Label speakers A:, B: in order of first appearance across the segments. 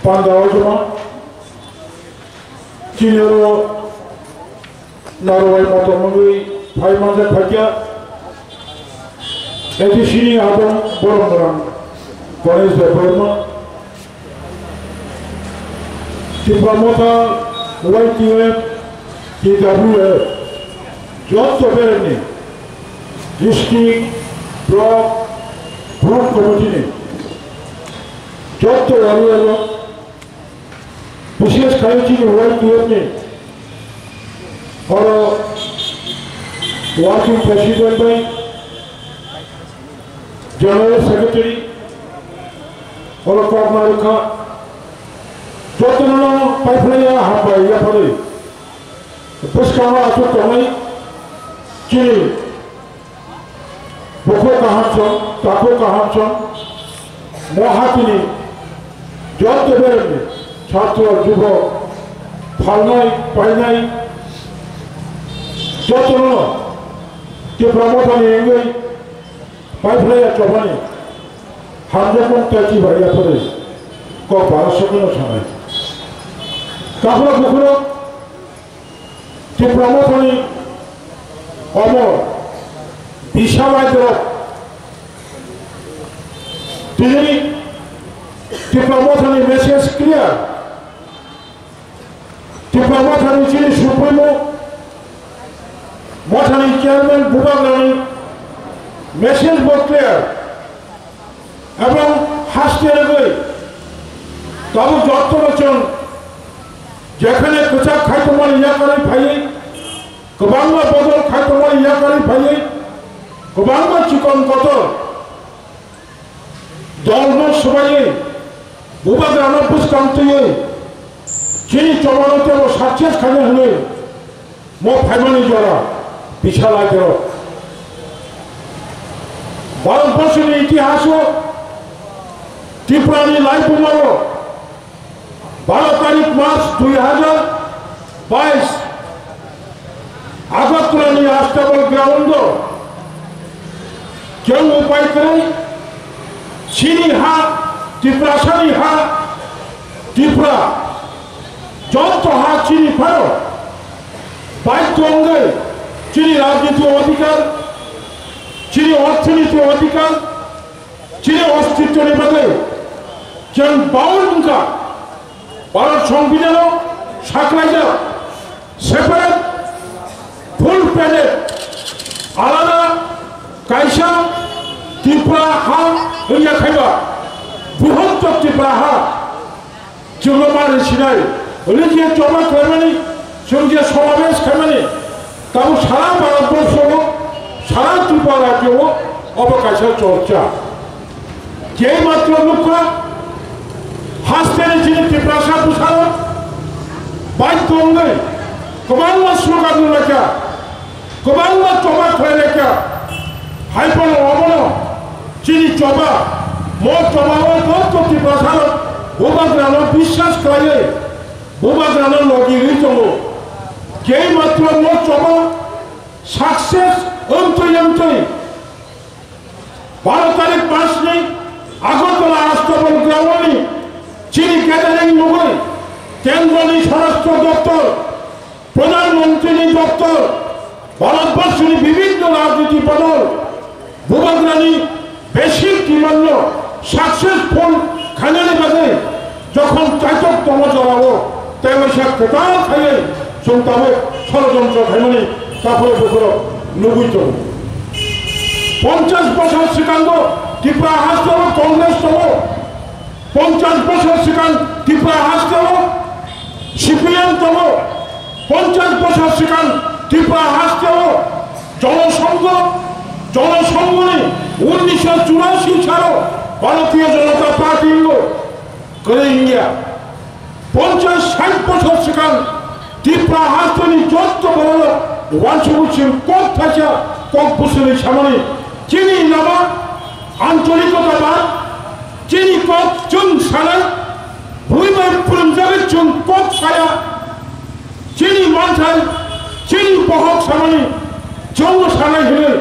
A: Pandawajuma, Chinero, Narway Motomui, Paimanda Pakia, Edishini Adam, Boromran, Ganesh Burma, Tipamota, YTF, TWF, Just Berni, District, Block, Group Committee, Just Warrior, विशेष कार्यची निवड केली और working president by general secretary और corner का जोतना pipeline हाबाई या पड़े पुष्कामा आचु तोमई चिनी बुको कहांचो ताको कहांचो मोहातिनी जोत बेरने ছাত্র যুবক ফালনাই পাইনাই যতন কে প্রমোটানি এঙ্গই পাইফলাইয়া চবানি হামজকম তাচি ভাইয়া পরে ক 1200 কোন ছানাই কাফলা বুকুর কে প্রমোটানি অমর বিশালাইদ তিনি কে প্রমোটানি message clear Diplomatani Chile Supremo, Motani Chairman Bubagani, message was clear. About Hashtag, Tabu Jotomachon, Jakane Kuchak Kaitomani Yakari Paye, Kabanga Bodol Kaitomani Yakari Paye, Kabanga Chikon Koto, Dolno Subaye, Bubagana Puskanti. যিনি চমানোতে ও success খানে হলে মো ফাইমানি জরা বিশাল আগ্রহ ভারতবর্ষের ইতিহাস ত্রিপুরানি life মারো 12 তারিখ March 2022 আগরতলানি আস্তাবল ground কেউ উপায় করে চিনি হা ত্রিপুরাসানি হা ত্রিপুরা যত হাত চিনি ফারো বাধ্য অঙ্গে চিনি রাজনীতি অধিকার চিনি অর্থনীতি অধিকার চিনি অস্তিত্ব নিবাদে যেন বাউলকা ভারত সংবিধান সাকলাইজা সেপারেট ফুল প্যাডেড আলাদা কাইসা ত্রিপুরা হা হইয়া খাইবা বৃহত্তর ত্রিপুরা হা জনমার Sinai Religious Joma Germany, Sunja Somaves Germany, Tamu Sara Baraboso, Sara Tuparajo, Obakasha Georgia. Jay Matronuka, Hostility Tiprasa Pusara, Baitonga, Comanda Sugaduraka, Comanda Toma Kreleka, Hyper Omono, Chini Choba, More Tomao, Toto Tiprasa, Obagrano, Bishas Kaye. Bubagana logi ritomo, gay matro mo choba, success yamtoi. Bharatarik pasni, Agartala Astabal Grawani, Chini gathering Mugoi, Kendroni Sharastro Doctor, Pradhan Mantri Doctor, Bharatbashini Bibhinno Rajniti Padol, Bubagrani, Beshik Timanno, successful Khanani Bade, যখন চাইতক তমা জড়াবো তেমসা কোটাল খাইয়ে সন্তাবে ষড়যন্ত্র খাইমানি তারপরে বছর নবুইত 50 বছর শ্রীকান্ত ত্রিপুরা হাসতে হলো কংগ্রেস তম 50 বছর শ্রীকান্ত ত্রিপুরা হাসতে হলো সিপিএম তম 50 বছর শ্রীকান্ত ত্রিপুরা হাসতে হলো জনসংঘ 1984 ছাড়ো ভারতীয় জনতা পার্টি করে ইন্ডিয়া 50-60 বছর সেখান ত্রিপুরা হাসনি যত বড় ওয়ানসুচিম কক থাকা কক বছরের সামনে চিনি নামা আঞ্চলিকতাবাদ চিনি কক চুন সারা ভূমিবাই পুরঞ্জাবের চুন কক ছায়া চিনি মানসাই চিনি বহক সামনে চৌন সারাই হলে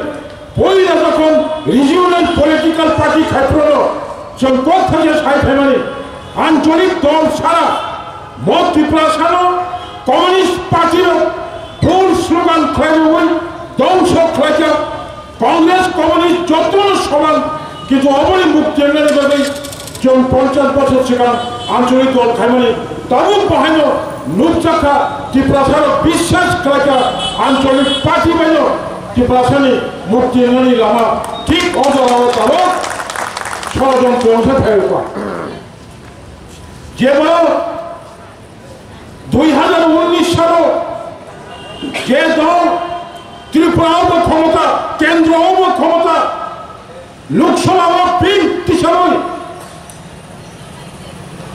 A: বইরা যখন রিজিওনাল পলিটিক্যাল পার্টি খাইপ্রল जों कथाया सायफायमानि आंचलिक दल सारा मत त्रिपुरा सानो कम्युनिस्ट पार्टी भूल स्लोगान खालामोमोन ध्वंस खालामो कांग्रेस कम्युनिस्ट जतन समान किन्तु अबनि मुक्ति बादै जों 50 बछर सिगां आंचलिक दल खालामनानै दाबो बाहायनो नुजाखा त्रिपुरा सानो विश्वास खालामो आंचलिक पार्टी बायनो त्रिपुरा सानि मुक्ति लामा ठीक अजराव दाबो षড়যন্ত্র ফেলবা যেবার 2019 সালে যে দল ত্রিপুরাও ক্ষমতা কেন্দ্রও ক্ষমতা লোকসভা বিল হিসাবে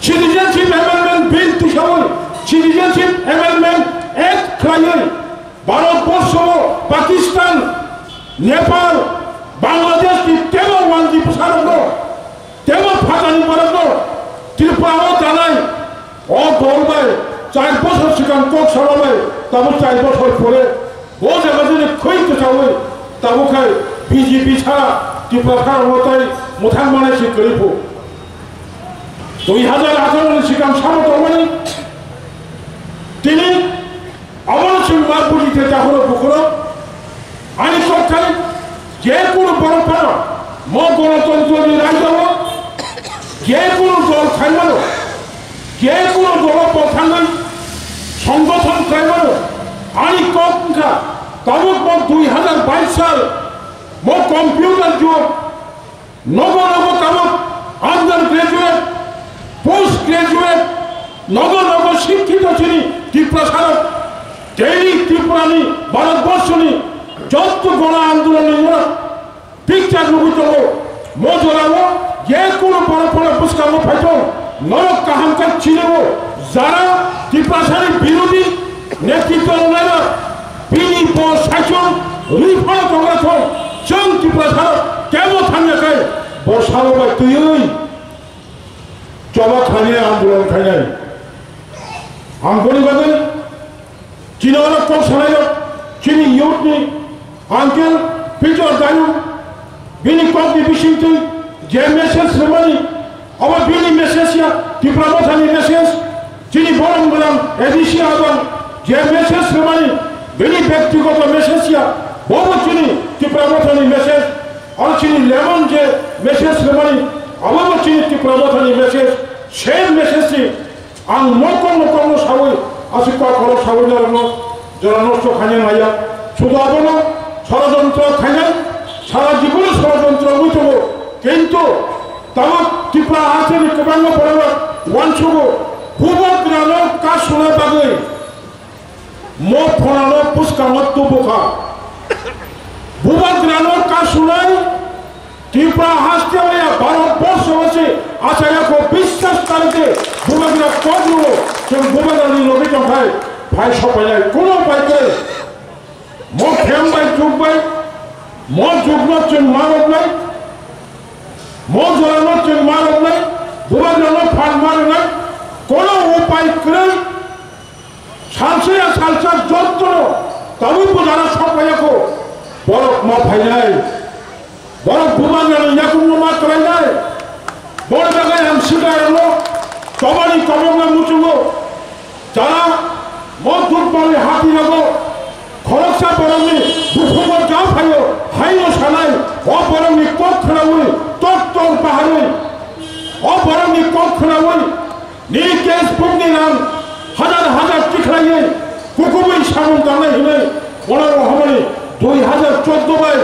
A: সিটিজেনশিপ অ্যামেন্ডমেন্ট বিল হিসাবে সিটিজেনশিপ অ্যামেন্ডমেন্ট অ্যাক্ট খাইয়ে ভারতবর্ষ পাকিস্তান নেপাল বাংলাদেশ কি তেমন ওয়ানজি প্রসারণ তেমন ফাটানি পড়ান ত্রিপুরাও জানাই ও দলবাই 4 বছর সিগাং কক সারাবাই তারপর 4 বছর পরে ও জায়গায় খৈতে চাওয়াই তাবুখাই বিজেপি ছাড়া ত্রিপুরা খারাপতাই মোথাং বানাইছে গরিব 2018 সিগাং সামতমানি তিনি অবনশীল মারপুরিতে যাহর পুকুর আইন সরকার যে কোনো পরম্পরা ম গণতন্ত্র রাজ্য যে কোনো দল খাইবানো যে কোনো দল পথাঙ্গাই সংগঠন খাইবানো আইন কংখা তবক 2022 সাল ম কম্পিউটার যুগ নব নব তবক আন্ডার গ্রাজুয়েট পোস্ট গ্রাজুয়েট নব নব শিক্ষিত ছিনি ত্রিপুরা সারা ডেইলি ত্রিপুরানি ভারতবর্ষনি যত গণ আন্দোলন পিকচার রুবিত মজরাও যে কোনো পরপরে পুষ্কাম ফাইট নরক কাহামকার ছিল যারা ত্রিপুরাসারি বিরোধী নেতৃত্ব নেয় বিনি শাসন রিফল কংগ্রেস जों ত্রিপুরা কেমন থাকলে বসালো বা তুই জবা খাইয়ে আন্দোলন খাইনাই आंखोनी बदल चिनारा कौन सनायो चिनी यूथ ने आंकेल पीटर दायु बिनी कौन बिशिंगते जे मेसेज सेमनी अब बिनी मेसेज या त्रिपुरा थानी मेसेज चिनी बरम बरम एडिशिया आदम जे मेसेज सेमनी बिनी व्यक्तिगत मेसेज या बहु चिनी त्रिपुरा थानी मेसेज और चिनी लेमन जे मेसेज सेमनी अब चिनी त्रिपुरा थानी मेसेज सेम मेसेज आं मकम सावै आसिका खर सावैनो जरा नष्ट खाने नाया शुद्ध आबनो षড়যন্ত্র खाने सारा जीवन षড়যন্ত্র बुझबो किन्तु तब त्रिपुरा आसनि कबांग पड़ब वानसुबो भूबग्रानो का सुना बागै मो फनानो पुष्कानो तुबुखा भूबग्रानो का सुनाय त्रिपुरा हास्ते भारतवर्ष बसे आशा को विश्वास करके भूबग्रा कौन जों भूबग्रानी लगे जंखाय भाई सफाय कोनो उपाय करे मो खेमबाय जुगबाय मो जुगनो जों मारबाय मो जरानो जों मारबाय भूबग्रानो फान मारनाय कोनो उपाय करे सालसे सालसा जत्न तबु बुझाना सफाय को बरफ मा फायनाय बरफ भूबग्रानी याकुनो मा करायनाय बड़ जगह हम सिगारलो कबानी कबंगा मुचुगो जरा मधुर पाले हाथी लगो खरकसा बरमनी दुखुमर जा फायो हाइनो सानाय ओ बरमनी कक खनावै तत्तर पाहारै ओ बरमनी कक खनावै नि केस बुकनि नाम हाजार हाजार टिखरायै कुकुबै सामन दानाय हिनै बरम हमनि 2014 बाय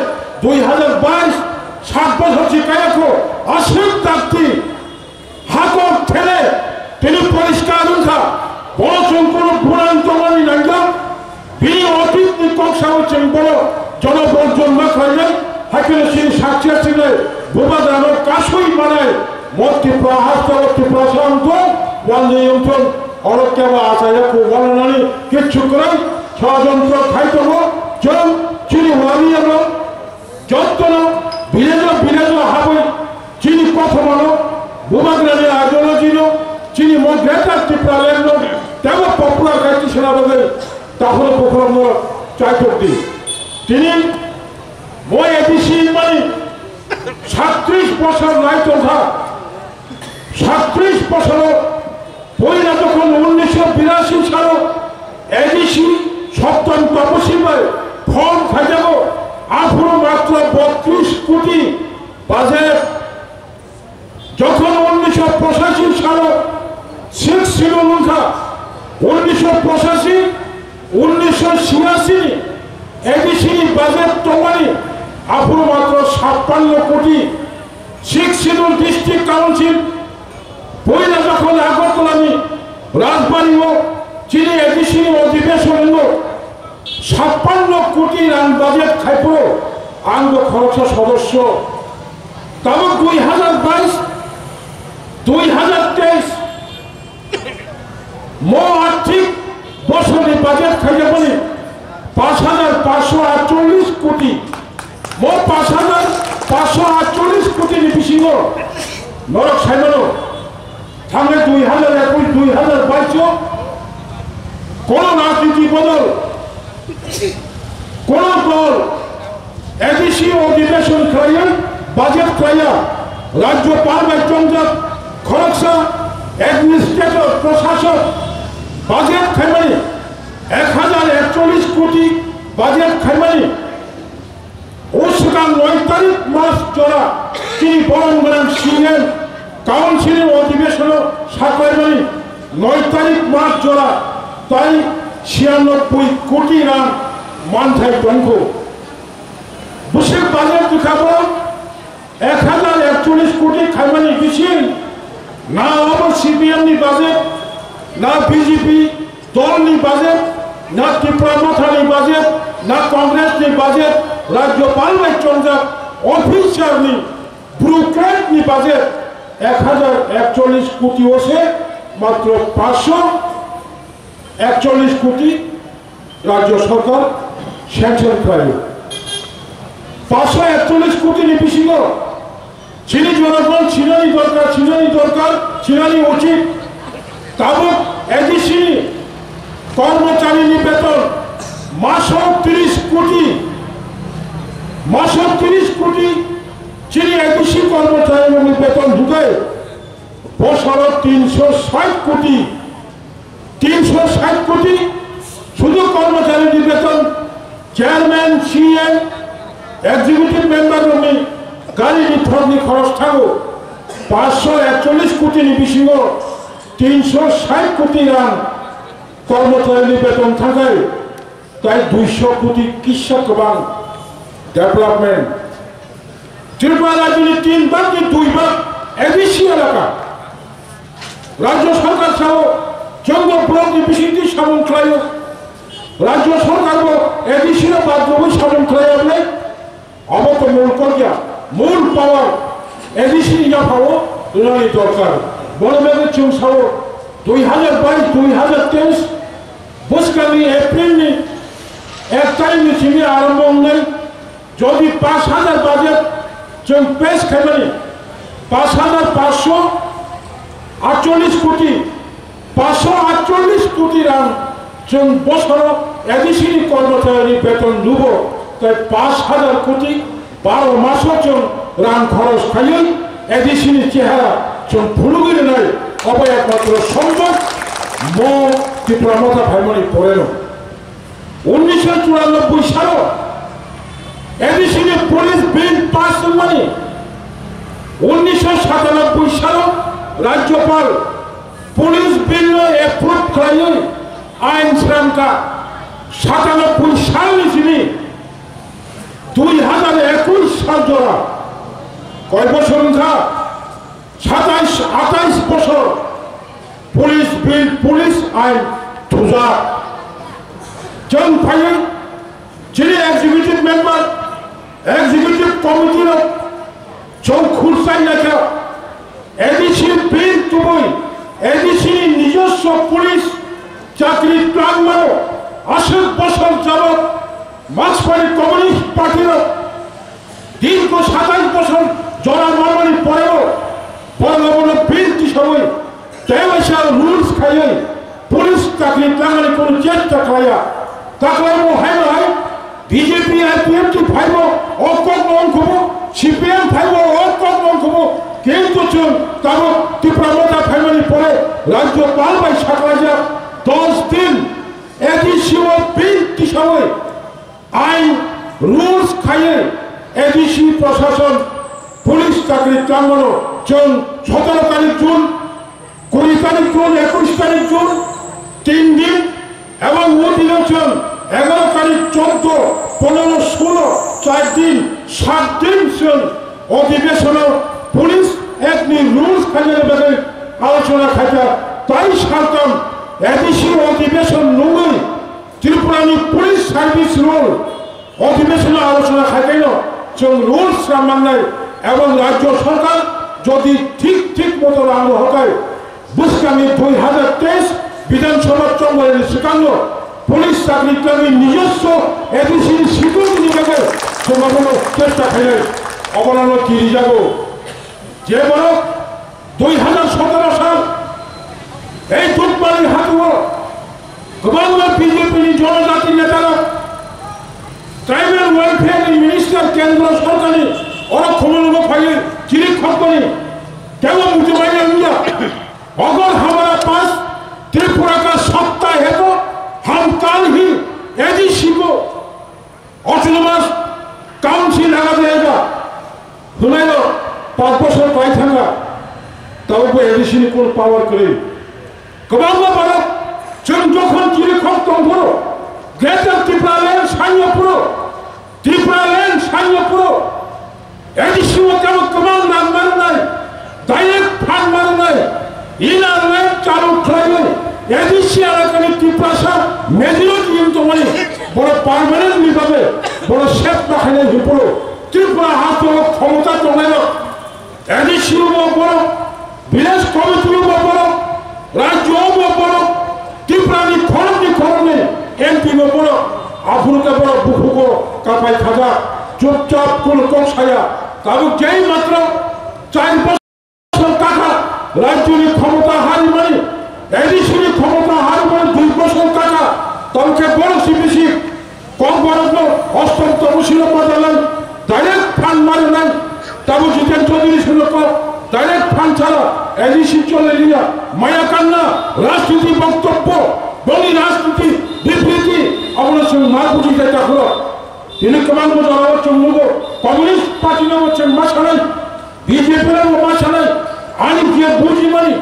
A: 2022 7 বছর শিকায়াকো আশিক তাক্তি হাকর ঠেলে তিনি পরিষ্কার উঠা বড় সংকট পুরান্তমানি নাঙ্গা বিনি অতীত নিকক্ষা হচ্ছেন বড় জনবর্জন না খাইলে হাকিলে সেই সাক্ষী ছিলে ভূবাদানো কাশুই বানায় মতি প্রহাস্তবর্তী প্রশান্ত ওয়ান্দি অঞ্চল অরক্যাবা আশায়াকো বলনানি কিচ্ছু করে ষড়যন্ত্র খাইতব জম চিনি ওয়ানিয়াল যত্ন বিলেজ বিলেজ হাবই চিনি কথমানো ভূবগ্রানি আইডিওলজিনো চিনি মো গ্রেটার ত্রিপুরা ল্যান্ড তেম পপুলার গাইতি সেনাবাদে তাহলে প্রোগ্রাম চাইতি তিনি মো এডিসি মানে 37 বছর রাইতোঠা 37 বছর পয়লা যখন 1982 সাল এডিসি সপ্তম তপশিলে ফর্ম খাইযাব আফুর মাত্র 32 কোটি বাজেট যখন 1985 সাল 6 শ্রীলঙ্কা 1985 1986 এডিসি বাজেট তোমারি আফুর মাত্র 56 কোটি 6 শিডিউল ডিস্ট্রিক্ট কাউন্সিল পয়লা যখন আগরতলানি রাজবাড়ি ও চিনি এডিসি অধিবেশন 56 কোটি রান বাজেট খাইব আঙ্গ খরচ সদস্য তবে 2022-2023 আর্থিক বছরের বাজেট খাইবে বলে 5,548 কোটি 5,548 কোটি নিবিসিং নরক সাইমানো থামে 2021-2022 কোন রাজনীতি বদল কোন দল এডিসি অধিবেশন খাইয়া বাজেট খাইয়া রাজ্যপাল চন্দ্র খরচা অ্যাডমিনিস্ট্রেটর প্রশাসক বাজেট খাইমানি 1041 কোটি বাজেট খাইমানি ও সেখান 9 তারিখ মাস জোড়া তিনি বরং সিএম কাউন্সিলের অধিবেশন সাকাইমানি 9 তারিখ মাস জোড়া তাই 96 কোটি রান মানথাই টঙ্ক বসে বাজেট দেখাবো 1041 কোটি খাইমানি বেশি না আবার সিপিএম নি বাজেট না বিজেপি দল নি বাজেট না ত্রিপুরা মাথানি বাজেট না কংগ্রেস নি বাজেট রাজ্যপাল চন্দ্র অফিসার নি ব্রুক্রেট নি বাজেট 1041 কোটি ওসে মাত্র 541 কোটি রাজ্য সরকার স্যাংশন করে 541 কোটি নিবিসিং চিনি জনগণ ছিনানি দরকার ছিনানি উচিত তাবৎ এডিসি কর্মচারী বেতন মাসে 30 কোটি চিনি এডিসি কর্মচারী বেতন ঢুকে বছর 360 কোটি শুধু কর্মচারী বেতন চেয়ারম্যান সিএম এক্সিকিউটিভ মেম্বার গাড়ি নির্ধারণী খরচ থাকো 541 কোটি নিবিসিং 360 কোটি রান কর্মচারী বেতন থাকায় তাই 200 কোটি কৃষক বাং ডেভেলপমেন্ট ত্রিপুরা রাজ্যের 3 ভাগ কি 2 ভাগ এডিসি এলাকা রাজ্য সরকার সহ জঙ্গ ব্লক বিশিষ্ট সামন খাই রাজ্য সরকার এডিসি বাধ্যবই সামন খাই আপনি অবত মূল করিয়া মূল পাওয়ার এডিসি ইয়া পাবো উনানি দরকার বড় মেঘের চুন সাও 2022-2023 বসকালি এপ্রিল নি 1 তারিখ চিনি আরম্ভ নেই যদি 5,000 বাজেট जों पेश खालामो 5,548 कोटी 548 कोटी रां जों बोसोराव एडिसिनि कर्मचारी बेतन लुबो ताई 5,000 कोटी 12 मासाव जों रां खरच खायो एडिसिनि चेहारा जों फुलुगिरनाय अबे एकमात्र सम्भव मो त्रिपुरा माथा भाइमनि परेनो 1994 साल एडिसिनि पुलिस बिल पास मानी 1997 साल राज्यपाल पुलिस बिल एप्रुव खालायो आईन श्रृंखला 97 साल निसिनि 2021 साल जरा कय बছর था 27-28 বছর पुलिस बिल पुलिस आईन तुजा जों फायो जिनि एग्जीक्यूटिव मेंबर एग्जीक्यूटिव कमिटी जों खुरसाई लेखा एडिसी बिल तुबई एडिसी নিজস্ব पुलिस चाकरी प्लान मानो 80 বছর যাবত মার্ক্সবাদী কমিউনিস্ট পার্টির দীর্ঘ 27 বছর জরা মারমানি পরেও বড় বিল হিসেবে কেওয়াইসা রুলস খাইয়ে পুলিশ চাকরি প্লান কোন চেষ্টা খাইয়া তাকলাই হয় না बीजेपी आईपीएफटी फाइव औकत नंखबो सीपीएम फाइव औकत नंखबो किन्तु जों तब ত্রিপুরা মমতা ফ্যামিলি পরে রাজ্যপাল ভাই সাকরাজা 10 দিন এডিসি ও বিনতি সময় আইন রুলস খাইয়ে এডিসি প্রশাসন পুলিশ চাকরি চালানো 17 তারিখ জুন 20 তারিখ জুন 21 তারিখ জুন 3 দিন এবং অধিবেশন 11 তারিখ 14 15 16 4 দিন 7 দিন অধিবেশন পুলিশ একটি রুলস খাইয়ে ব্যাপারে আলোচনা খাইতা তাই সারতাম এডিসি অধিবেশন নয় ত্রিপুরানি পুলিশ সার্ভিস রুল অধিবেশনে আলোচনা খাইতেই না রুলস মানায় এবং রাজ্য সরকার যদি ঠিক মতো আরম্ভ হতায় বুঝতে আমি 2023 বিধানসভা চন্দ্রের সেখানে পুলিশ চাকরি কর্মী নিজস্ব এডিসির স্বীকৃতি নিবে সমাধান চেষ্টা খাইলে অবলানো কি যাব যে বড় 2017 সাল এই দুধবাড়ির হাতুয়া গোপাল বিজেপি জনজাতি নেতারা ট্রাইবাল ওয়েলফেয়ার মিনিস্টার কেন্দ্র সরকারি और खुमलों फाइल चिरी खपनी क्या मुझे भाई अंजा अगर हमारा पास त्रिपुरा का सत्ता है तो हम कल ही एडीसी को ऑटोनोमस काउंसिल लगा देगा सुनाई लो 5 बছর पाई थांगा तब वो एडीसी ने कौन पावर करे कबांगा बारा चंद जोखन चिरी खप तुम करो ग्रेटर त्रिपुरा लैंड सान्यपुरो एडिसी কেন কমান নাম মানে নাই ডাইরেক্ট ফান্ড মানে নাই ইনার নাই চালু খাইবে এডিসি এলাকায় ত্রিপুরা মেজরিটি কিন্তু মানে বড় পার্মানেন্ট নিভাবে বড় শেপ দেখানে হিপলো ত্রিপুরা হাত ক্ষমতা জমাইল এডিসি বড় ভিলেজ কমিটি বড় রাজ্য বড় ত্রিপুরানি খরণে এমপি বড় আফুরকে বড় বুকুকো কাপাই খাজা চুপচাপ কোন কষায়া তবে যেই মাত্র 4 বছর টাকা রাজ্যের ক্ষমতা হারি মানে এডিসির ক্ষমতা হারি মানে 2 বছর টাকা তবে বড় সিবিসি কম বড় অষ্টম তহসিল বদলান ডাইরেক্ট ফান্ড মারে নাই তবে জিতেন চৌধুরী শুনক ডাইরেক্ট ফান্ড ছাড়া এডিসি চলে নিয়া মায়া কান্না রাজনীতি বক্তব্য বলি রাজনীতি বিবৃতি আপনার সঙ্গে না বুঝি যেটা হলো তিনি কমান মতো চুম্বক কমিউনিস্ট পার্টি নাম হচ্ছে মাসালাই বিজেপি নাম মাসালাই আনি দিয়ে বুঝি মানি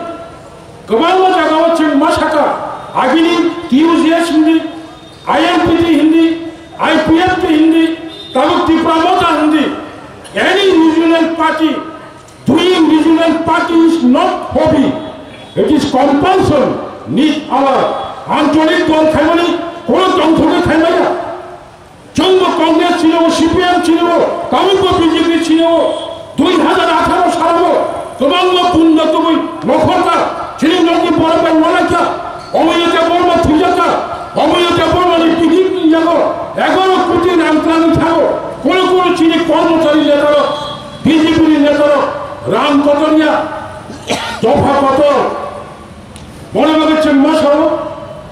A: কমান জায়গা হচ্ছে মাসাকা আগিনি টিউজিএস হিন্দি আইএমপিটি হিন্দি আইপিএফটি হিন্দি তবে ত্রিপুরা মতা Hindi any regional party doing regional party is not hobby it is compulsion need our আঞ্চলিক দল খাইমানি কোন দল খাইমাই না চন্দ্র কংগ্রেস ছিল সিপিএম ছিল কামিক বিজেপি ছিল 2018 সালে তোমাঙ্গ পুণ্যতমই নখরকা শ্রীনগরী বড় ওয়ালাকা অময়তে বড় থুজাকা অময়তে বড় বিজেপি জাগো 11 কোটি নামকানি থাকো কোন চিনি কর্মচারী নেতারা বিজেপি নেতারা রাম কতরিয়া দফা কত মনে লাগছে মাসাও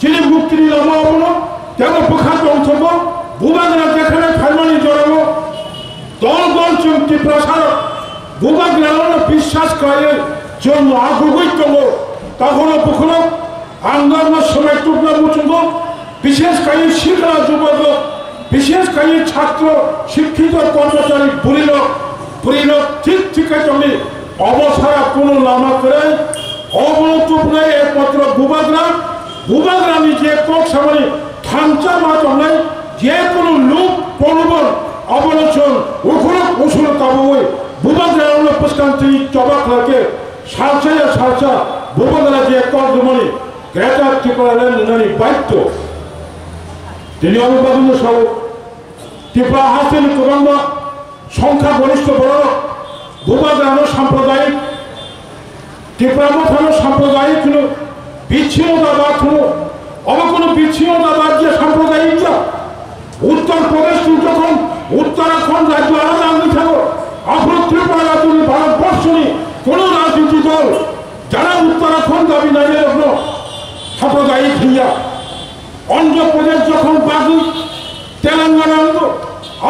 A: চিনি মুক্তির লম্বা তেমন প্রখাত অংশব ভূভাগরা যেখানে ফাইমানি জড়াবো দল চুক্তি প্রসারক ভূভাগরা বিশ্বাস করে জন্য আগ্রহীতম তখনও পুখনো আন্দোলনের সময় টুকরা মুচুব বিশেষ করে শিক্ষা যুবক বিশেষ করে ছাত্র শিক্ষিত কর্মচারী বুড়িল ঠিক জমি অবসরা কোনো লামা করে অবলতুপ নেই একমাত্র ভূভাগরা নিজে কোক সামনে থামচা মাত নাই যে কোনো লোক প্রলোভন অবলোচন ওখানে উসুল তাবুই ভূভাগরা প্রস্কান্তি চবাক লাগে সালসা ভূভাগরা যে কর্মণি গ্রেটার ত্রিপুরা ল্যান্ড বাধ্য তিনি অভিভাবক সহ ত্রিপুরা হাসিল কুমাঙ্গ সংখ্যাগরিষ্ঠ বড় ভূভাগরা সাম্প্রদায়িক ত্রিপুরা মত সাম্প্রদায়িক বিচ্ছিন্নতাবাদ হলো কোনো বিচ্ছিন্নতাবাদ যে সাম্প্রদায়িক উত্তরপ্রদেশ যখন উত্তরাখণ্ড রাজ্য আলাদা আমি থাকো আপনার ত্রিপুরা রাজ্য ভারতবর্ষ কোন রাজনীতি দল যারা উত্তরাখণ্ড দাবি নাই সাম্প্রদায়িক হইয়া অন্ধ্রপ্রদেশ যখন বাকি তেলেঙ্গানা অঙ্গ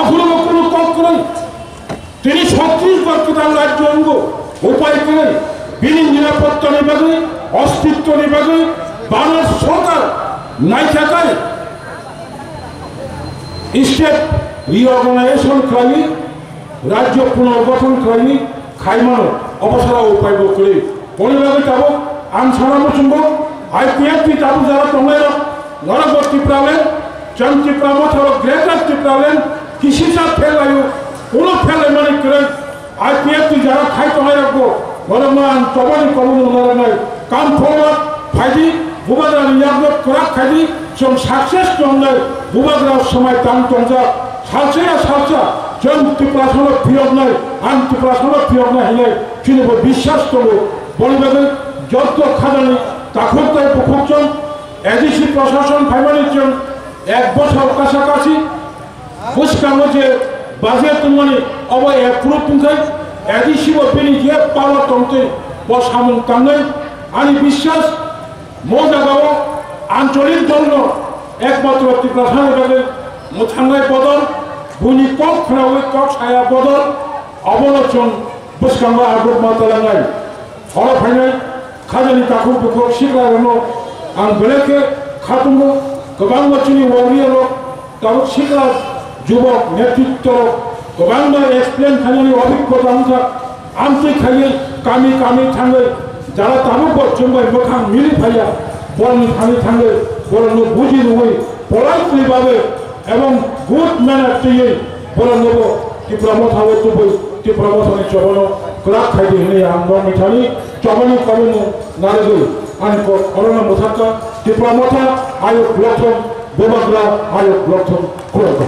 A: আপনার কোনো তৎ করেন তিনি ছত্তিশগড়কে তার রাজ্য অঙ্গ উপায় করেন বিনি নিরাপত্তা বিভাগে অস্তিত্ব বিভাগে বাংলার সরকার নাই থাকায় স্টেট রিঅর্গানাইজেশন করায়নি রাজ্য পুনর্গঠন করায়নি খাইমানো অবসরা উপায় করে পরিবারে যাব আনসারামো চুম্বক আইপিএফটি যাব যারা তোমরা নরক ত্রিপুরালেন চন্দ ত্রিপুরা মথার গ্রেটার ত্রিপুরালেন কৃষিটা ফেলায়ু কোনো ফেলে মানে করে আইপিএফটি যারা খাই তোমরা রাখবো বরমান তবনি কমন নয় কাম ফরওয়ার্ড ফাইদি বুবাদরা নিয়াগত করাক খাইদি সম সাকসেস তোমরা বুবাদরা সময় টান তোমরা সালসা সালসা চন্দ ত্রিপুরা সনক ফিরত নাই আন ত্রিপুরা সনক ফিরত নাই হলে কিন্তু বিশ্বাস করবো বলবেন যত খাজানি তখন তাই পুকুরচন এডিসি প্রশাসন ফাইবারিজন এক বছর কাছাকাছি বুঝকামো যে বাজেট মানে অবয় এপ্রুভ তুমখাই এডিসি ও বেনি যে পাওয়া তমতে বসামন কামনাই আমি বিশ্বাস মজাগাও আঞ্চলিক জন্য একমাত্র ত্রিপুরা সাংবাদিক মোথাঙ্গাই বদল বুনি কক খনাওই কক ছায়া বদল অবলোচন বুঝকামা আগুর মাতালাঙ্গাই হর ফাইনাল খাজানি তাকুর দুঃখ শিখলানো आं बेलेके खातुमो गोबां बाथ्रानि वारियालो दाबो शिखला जुबक नेतृत्व गोबां एक्सप्लेन खालामनायनि अभिज्ञता आंहा आमथि खायै गामि गामि थाङै जारा दाबो बरजोंबाय मोखां मिलि फाया बरनि थाङै बरनो बुजि नङै पलाइटलिबाबो एवं गुड मेनार्टियै बरनोबो ত্রিপুরা মথাबो तुबै ত্রিপুরা मथानि चबनो ग्राक खायदि होनै आं बरनिथानि चबनो कबनो नारगै आंखौ अरना मोथाका त्रिपुरा मथा आयोग लक्षण बोबाग्रा आयोग लक्षण खुलाखौ